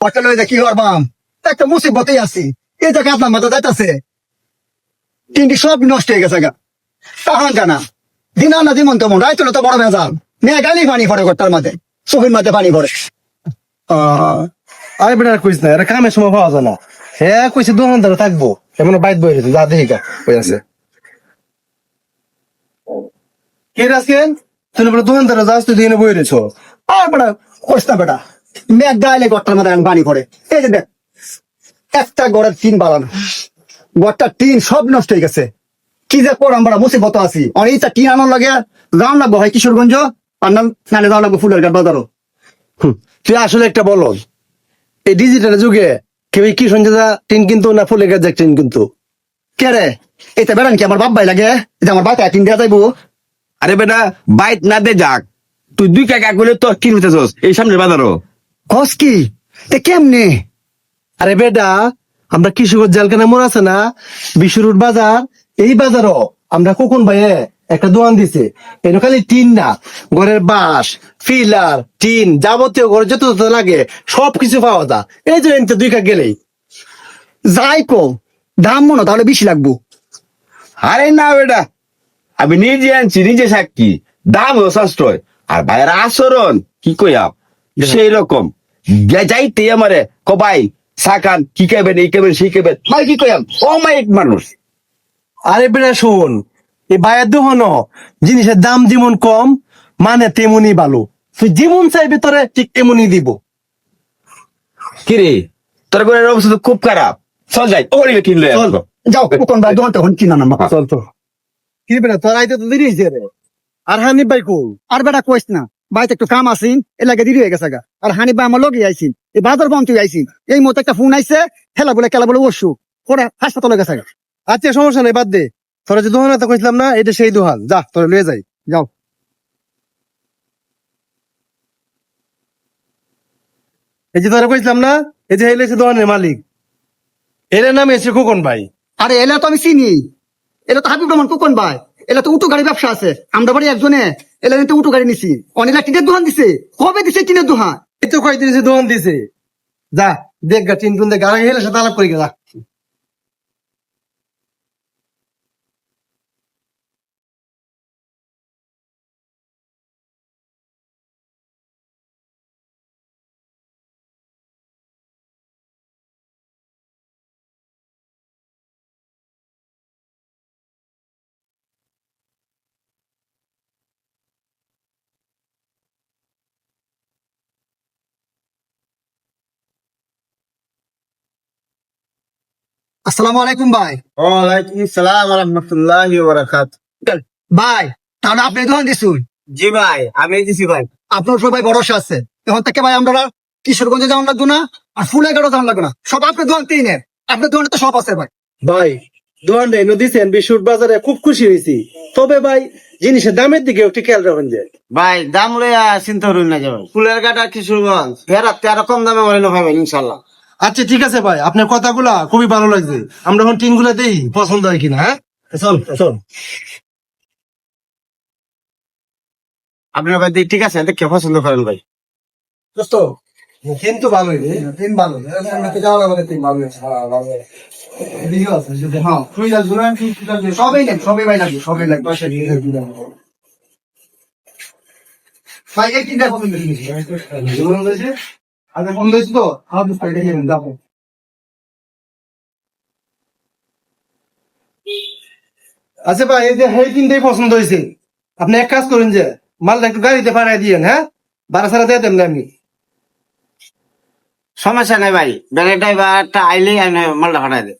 Hotel হয়ে কি করবাম একটা মুসিবতেই আছি এই জায়গায় আপনার মাথা যাইতেছে তিনটি সব নষ্ট হয়ে গেছে গা তাহান জানা দিন আনা যেমন তেমন রাইতো তো বড় ভেজাল মেয়ে গালি পানি পড়ে ঘরটার মাঝে চোখের মাঝে পানি পড়ে আরে বেটা কইস না এটা কামের সময় পাওয়া যায় না হ্যাঁ কইছে দোকান ধরে থাকবো এমন বাইট বই রয়েছে যা দেখি কই আছে কে রাসকেন তুমি বলে দোকান ধরে যাস তুই দিনে বই রয়েছ আর বেটা কইস না বেটা মেঘ গাইলে ঘরটার মাঝে এখন পানি পড়ে এই যে দেখ একটা গড়ের টিন বাড়ানো গড়টার টিন সব নষ্ট হয়ে গেছে কি যে কর আমরা মুসিবত আছি অনেকটা টিন আনার লাগে যাওয়ার লাগবো হয় কিশোরগঞ্জ আর নালে যাওয়ার লাগবো ফুলের ঘাট বাজারও তুই আসলে একটা বল এই ডিজিটাল যুগে কেউ কি শুনছে যা টিন কিন্তু না ফুলে গেছে টিন কিন্তু কে রে এটা বেড়ান কি আমার বাপ ভাই লাগে যে আমার বাচ্চা টিন দেওয়া যাইবো আরে বেটা বাইট না দে যাক তুই 2 টাকা করলে তোর কি হইতেছস এই সামনের বাজারও কস কি তে কেমনে আরে বেটা আমরা কিশোরগঞ্জ জেলখানে মোড় আছে না বিশ্বরুট বাজার এই বাজারও আমরা কখন ভাইয়ে একটা দোকান দিছে এর খালি টিন না ঘরের বাঁশ ফিলার টিন যাবতীয় ঘরে যত যত লাগে সবকিছু পাওয়া যায় এই যে এনতে 2 কাক গেলেই যাই কো দাম মনে তাহলে বেশি লাগবো আরে না বেটা আমি নিজে আনছি নিজে সাক্ষী দাম সস্টয় আর ভাইয়ের আচরণ কি কইয়াম সেই রকম যাইতে আমারে কবাই সাকান কি কেবেন এই কেবেন সেই কেবেন মাই কি কইয়াম ও মাইক মানুষ আরে বেটা শোন এই বাইরের দোকান জিনিসের দাম যেমন কম মানে তেমনই ভালো তুই যেমন চাইবে তোরে ঠিক তেমনই দিব কিরে তোর ঘরের অবস্থা তো খুব খারাপ চল যাই ওরে কিনলে চল। যাও কোন ভাই দোকান তখন কিনা না মা চল তো কি বেটা তোর আইতে তো দেরি হয়েছে রে আর হানি ভাই কো আর বেটা কইস না বাইতে একটু কাম আসিন এ লাগে দেরি হয়ে গেছে গা আর হানি ভাই আমার লগে আইসিন এই বাজার বন্ধ আইসিন এই মতো একটা ফোন আইছে খেলা বলে অসুখ ওরা হাসপাতালে গেছে গা আচ্ছা সমস্যা নেই বাদ দে তোরা যে দোকান কইছিলাম না এটা সেই দোকান যা তোরা লয়ে যাই যাও এই যে তোরা কইছিলাম না এই যে হেলে দোকানের মালিক এর নাম এসে খোকন ভাই আরে এলা তো আমি চিনি এলা তো হাবিব রহমান কোকন ভাই এলা তো উটো গাড়ি ব্যবসা আছে আমরা বাড়ি একজনে এলা কিন্তু উটো গাড়ি নিছি অনেলা টিনের দোকান দিছে কবে দিছে টিনের দোকান এই তো কয়দিন এসে দোকান দিছে যা দেখ গা চিন টুন দেখ আর হেলে সাথে আলাপ করি যা আসসালামু আলাইকুম ভাই ওয়ালাইকুম আসসালাম ওয়া রাহমাতুল্লাহি ওয়া বারাকাতুহু। ভাই তাহলে আপনি দোকান দিছুন জি ভাই আমি দিছি ভাই। আপনার সবাই ভরসা আছে এখন থেকে ভাই আমরা কিশোরগঞ্জে যাওয়ার লাগতো না আর ফুলেঘাটও যাওয়ার লাগতো না সব আপনার দোকান তিন আপনার দোকানে তো সব আছে ভাই ভাই দোকানটা এনে দিছেন বিশুর বাজারে খুব খুশি হয়েছি তবে ভাই জিনিসের দামের দিকে একটু খেয়াল রাখেন যে ভাই দাম লইয়া চিন্তা করুন না যাবেন ফুলের গাটা কিশোরগঞ্জ ফেরাতে আরো কম দামে বলেন ভাই ইনশাল্লাহ। আচ্ছা ঠিক আছে ভাই আপনার কথাগুলা খুবই ভালো লাগছে আমরা এখন টিন গুলা দেই পছন্দ হয় কিনা হ্যাঁ চল চল আপনার ভাই ঠিক আছে দেখে পছন্দ করেন ভাই। দোস্ত কিন্তু ভালোই রে তিন ভালো যাওয়া লাগবে তিন ভালো হ্যাঁ সবই নেন সবই ভাই লাগবে সবই লাগবে ভাই এই তিনটা পছন্দ হয়েছে আচ্ছা বন্ধ হয়েছে তো দেখো আচ্ছা ভাই এই যে এই তিনটাই পছন্দ হয়েছে আপনি এক কাজ করেন যে মালটা একটু গাড়িতে পাঠাই দিয়েন হ্যাঁ ভাড়া ছাড়া দিয়ে দেন না আমি সমস্যা নাই ভাই বেড়ে ড্রাইভারটা আইলেই আমি মালটা ফাটাই দেয়।